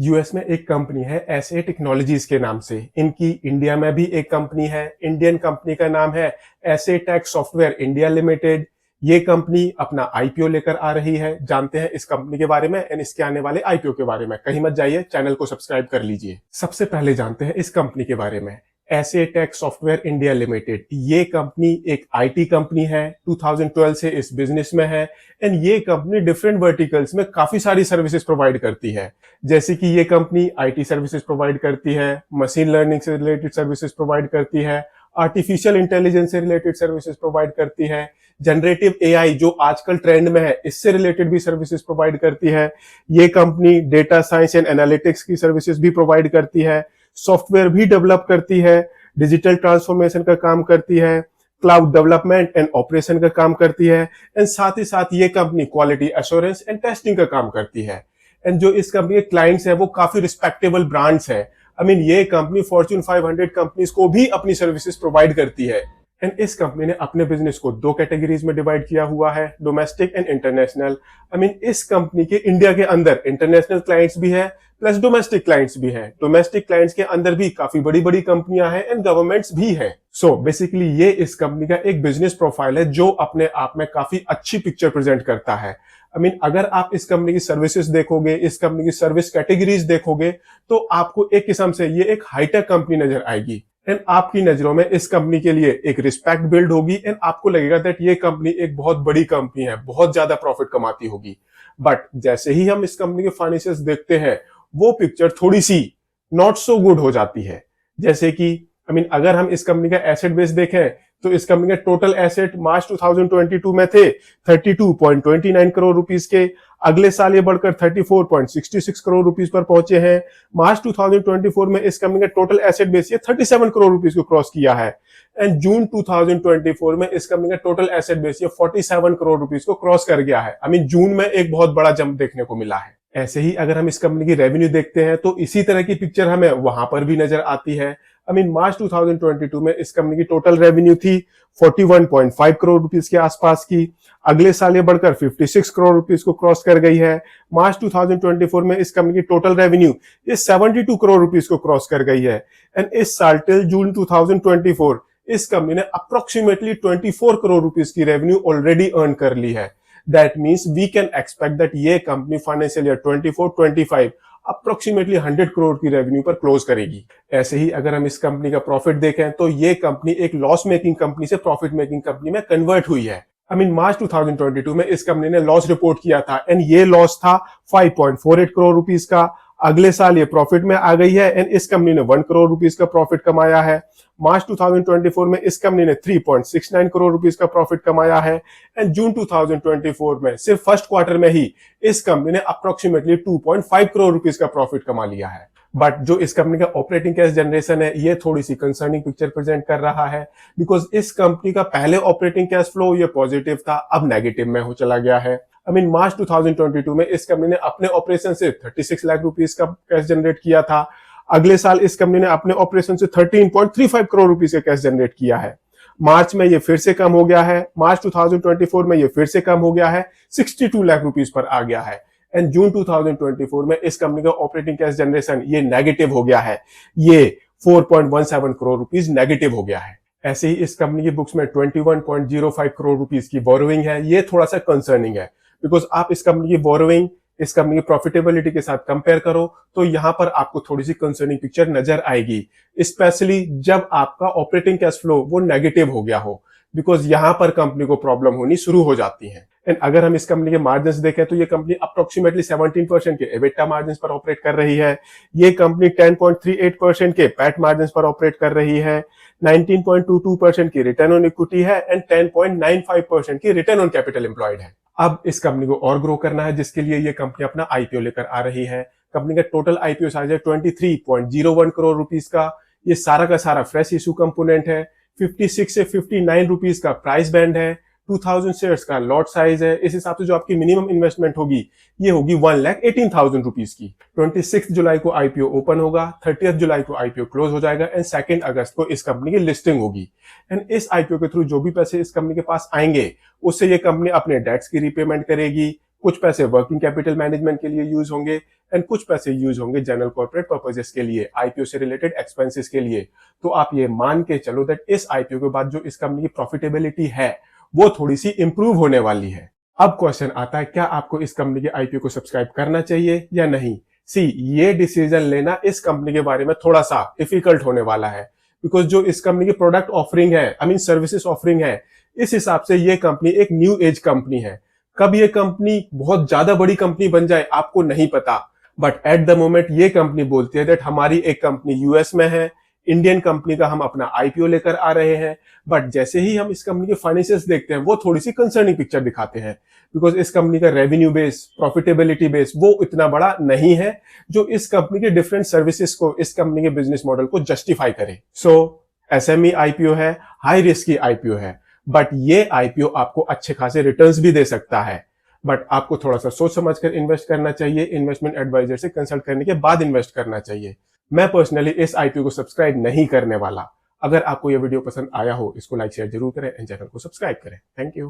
US में एक company है एसए टेक्नोलॉजीज के नाम से। इनकी इंडिया में भी एक कंपनी है। इंडियन कंपनी का नाम है SA tech software India limited. ये कंपनी अपना आईपीओ लेकर आ रही है। जानते हैं इस कंपनी के बारे में एंड इसके आने वाले आईपीओ के बारे में। कहीं मत जाइए, चैनल को सब्सक्राइब कर लीजिए। सबसे पहले जानते हैं इस कंपनी के बारे में। SA tech software India limited ये कंपनी एक आईटी कंपनी है। 2012 से इस बिजनेस में है एंड ये कंपनी डिफरेंट वर्टिकल्स में काफी सारी सर्विसेज प्रोवाइड करती है। जैसे कि ये कंपनी आईटी सर्विसेज प्रोवाइड करती है, मशीन लर्निंग से रिलेटेड सर्विसेज प्रोवाइड करती है, आर्टिफिशियल इंटेलिजेंस से रिलेटेड सर्विसेज प्रोवाइड करती है, जनरेटिव एआई जो आजकल ट्रेंड में है इससे रिलेटेड भी सर्विसेज प्रोवाइड करती है। ये company data science and analytics की सर्विसेज भी प्रोवाइड करती है, सॉफ्टवेयर भी डेवलप करती है, डिजिटल ट्रांसफॉर्मेशन का काम करती है, क्लाउड डेवलपमेंट एंड ऑपरेशन का काम करती है एंड साथ ही साथ ये company quality assurance and testing का काम करती है। एंड जो इस कंपनी के क्लाइंट्स है वो काफी रिस्पेक्टेबल ब्रांड्स है। ये कंपनी फॉर्च्यून 500 कंपनीज को भी अपनी सर्विसेज प्रोवाइड करती है। एंड इस कंपनी ने अपने बिजनेस को दो कैटेगरीज में डिवाइड किया हुआ है, डोमेस्टिक एंड इंटरनेशनल। इस कंपनी के इंडिया के अंदर इंटरनेशनल क्लाइंट्स भी है प्लस डोमेस्टिक क्लाइंट्स भी हैं। डोमेस्टिक क्लाइंट्स के अंदर भी काफी बड़ी बड़ी कंपनियां हैं एंड गवर्नमेंट्स भी हैं। सो बेसिकली ये इस कंपनी का एक बिजनेस प्रोफाइल है जो अपने आप में काफी अच्छी पिक्चर प्रेजेंट करता है। अगर आप इस कंपनी की सर्विसेज देखोगे, इस कंपनी की सर्विस कैटेगरीज देखोगे तो आपको एक किस्म से ये एक हाईटेक कंपनी नजर आएगी एंड आपकी नजरों में इस कंपनी के लिए एक रिस्पेक्ट बिल्ड होगी एंड आपको लगेगा दैट ये कंपनी एक बहुत बड़ी कंपनी है, बहुत ज्यादा प्रॉफिट कमाती होगी। बट जैसे ही हम इस कंपनी के फाइनेंशियल्स देखते हैं वो पिक्चर थोड़ी सी नॉट सो गुड हो जाती है। जैसे कि अगर हम इस कंपनी का एसेट बेस देखें तो इस कंपनी के टोटल एसेट मार्च 2022 में थे 32.29 करोड़ रुपीस के। अगले साल ये बढ़कर 34.66 करोड़ रुपीस पर पहुंचे हैं। मार्च 2024 में इस कंपनी का टोटल एसेट बेस ये 37 करोड़ रुपीस को क्रॉस किया है एंड जून 2024 में इस कंपनी का टोटल एसेट बेस ये 47 करोड़ रुपीस को क्रॉस कर गया है। जून में एक बहुत बड़ा जंप देखने को मिला है। ऐसे ही अगर हम इस कंपनी की रेवेन्यू देखते हैं तो इसी तरह की पिक्चर हमें वहां पर भी नजर आती है। मार्च 2022 में इस कंपनी की टोटल रेवेन्यू थी 41.5 करोड़ रुपीस के आसपास की। अगले साल ये बढ़कर 56 करोड़ रुपीस को क्रॉस कर गई है। मार्च 2024 में इस कंपनी की टोटल रेवेन्यू ये 72 करोड़ रुपीस को क्रॉस कर गई है एंड इस साल टिल जून 2024 इस कंपनी ने अप्रोक्सीमेटली 24 करोड़ रुपीस की रेवेन्यू ऑलरेडी अर्न कर ली है। That means we can expect that ये company financial year 24-25 approximately 100 crore की रेवेन्यू पर क्लोज करेगी। ऐसे ही अगर हम इस कंपनी का प्रॉफिट देखें तो ये कंपनी एक लॉस मेकिंग कंपनी से प्रॉफिट मेकिंग कंपनी में कन्वर्ट हुई है। मार्च 2022 में इस कंपनी ने लॉस रिपोर्ट किया था एंड ये लॉस था 5.48 करोड़ रुपीस का। अगले साल ये प्रॉफिट में आ गई है एंड इस कंपनी ने 1 करोड़ रुपीस का प्रॉफिट कमाया है। मार्च 2024 में इस कंपनी ने 3.69 करोड़ रुपीस का प्रॉफिट कमाया है एंड जून 2024 में सिर्फ फर्स्ट क्वार्टर में ही इस कंपनी ने अप्रोक्सीमेटली 2.5 करोड़ रुपीस का प्रॉफिट कमा लिया है। बट जो इस कंपनी का ऑपरेटिंग कैश जनरेशन है ये थोड़ी सी कंसर्निंग पिक्चर प्रेजेंट कर रहा है बिकॉज इस कंपनी का पहले ऑपरेटिंग कैश फ्लो ये पॉजिटिव था, अब नेगेटिव में हो चला गया है। मार्च 2022 में इस कंपनी ने अपने ऑपरेशन से 36 लाख रुपीस का कैश जनरेट किया था। अगले साल इस कंपनी ने अपने ऑपरेशन से 13.35 करोड़ रुपीस का कैश जनरेट किया है। मार्च में ये फिर से कम हो गया है। मार्च 2024 में ये फिर से कम हो गया है, 62 लाख रुपीस पर आ गया है एंड जून 2024 में इस कंपनी का ऑपरेटिंग कैश जनरेशन ये नेगेटिव हो गया है, ये 4.17 करोड़ रुपीस नेगेटिव हो गया है। ऐसे ही इस कंपनी की बुक्स में 21.05 करोड़ रुपीस की बोरोइंग है। ये थोड़ा सा कंसर्निंग है बिकॉज आप इस कंपनी की बोरोइंग इस कंपनी की प्रॉफिटेबिलिटी के साथ कंपेयर करो तो यहां पर आपको थोड़ी सी कंसर्निंग पिक्चर नजर आएगी, स्पेशली जब आपका ऑपरेटिंग कैश फ्लो वो नेगेटिव हो गया हो बिकॉज यहां पर कंपनी को प्रॉब्लम होनी शुरू हो जाती है। एंड अगर हम इस कंपनी के मार्जिन्स देखें तो ये कंपनी अप्रोक्सीमेटली 17% के एबिटा मार्जिन्स पर ऑपरेट कर रही है। ये कंपनी 10.38% के पैट मार्जिन्स पर ऑपरेट कर रही है, 19.22% की रिटर्न ऑन इक्विटी है एंड 10.95% की रिटर्न ऑन कैपिटल एम्प्लॉयड है। अब इस कंपनी को और ग्रो करना है जिसके लिए ये कंपनी अपना आईपीओ लेकर आ रही है। कंपनी का टोटल आईपीओ साइज है 23.01 करोड़ रुपीस का। ये सारा का सारा फ्रेश इशू कंपोनेंट है। 56 से 59 रुपीस का प्राइस बैंड है। 2000 शेयर्स का लॉट साइज है। इस हिसाब से जो आपकी मिनिमम इन्वेस्टमेंट होगी ये होगी 1,18,000 रुपीस की। 26 जुलाई को आईपीओ ओपन होगा, 30 जुलाई को आईपीओ क्लोज हो जाएगा एंड 2 अगस्त को इस कंपनी की लिस्टिंग होगी। एंड इस आईपीओ के थ्रू जो भी पैसे इस कंपनी के पास आएंगे उससे ये कंपनी अपने डेट्स की रीपेमेंट करेगी, कुछ पैसे वर्किंग कैपिटल मैनेजमेंट के लिए यूज होंगे एंड कुछ पैसे यूज होंगे जनरल कॉर्पोरेट पर्पसेस के लिए, आईपीओ से रिलेटेड एक्सपेंसेस के लिए। तो आप ये मान के चलो दैट इस आईपीओ के बाद जो इस कंपनी की प्रॉफिटेबिलिटी है वो थोड़ी सी इंप्रूव होने वाली है। अब क्वेश्चन आता है, क्या आपको इस कंपनी के आईपीओ को सब्सक्राइब करना चाहिए या नहीं? सी, ये डिसीजन लेना इस कंपनी के बारे में थोड़ा सा डिफिकल्ट होने वाला है, बिकॉज जो इस कंपनी की प्रोडक्ट ऑफरिंग है, आई मीन सर्विसेज ऑफरिंग है, इस हिसाब से ये कंपनी एक न्यू एज कंपनी है। कब ये कंपनी बहुत ज्यादा बड़ी कंपनी बन जाए आपको नहीं पता, बट एट द मोमेंट ये कंपनी बोलती है दैट हमारी एक कंपनी यूएस में है, इंडियन कंपनी का हम अपना आईपीओ लेकर आ रहे हैं। बट जैसे ही हम इस कंपनी के फाइनेंशियल्स देखते हैं वो थोड़ी सी कंसर्निंग पिक्चर दिखाते हैं, बिकॉज इस कंपनी का रेवेन्यू बेस, प्रॉफिटेबिलिटी बेस वो इतना बड़ा नहीं है जो इस कंपनी के डिफरेंट सर्विसेज को, इस कंपनी के बिजनेस मॉडल को जस्टिफाई करे। सो एसएमई आईपीओ है, हाई रिस्क की आईपीओ है, बट ये आईपीओ आपको अच्छे खासे रिटर्न्स भी दे सकता है। बट आपको थोड़ा सा सोच समझकर इन्वेस्ट करना चाहिए, इन्वेस्टमेंट एडवाइजर से कंसल्ट करने के बाद इन्वेस्ट करना चाहिए। मैं पर्सनली इस आईपीओ को सब्सक्राइब नहीं करने वाला। अगर आपको यह वीडियो पसंद आया हो, इसको लाइक शेयर जरूर करें एंड चैनल को सब्सक्राइब करें। Thank you.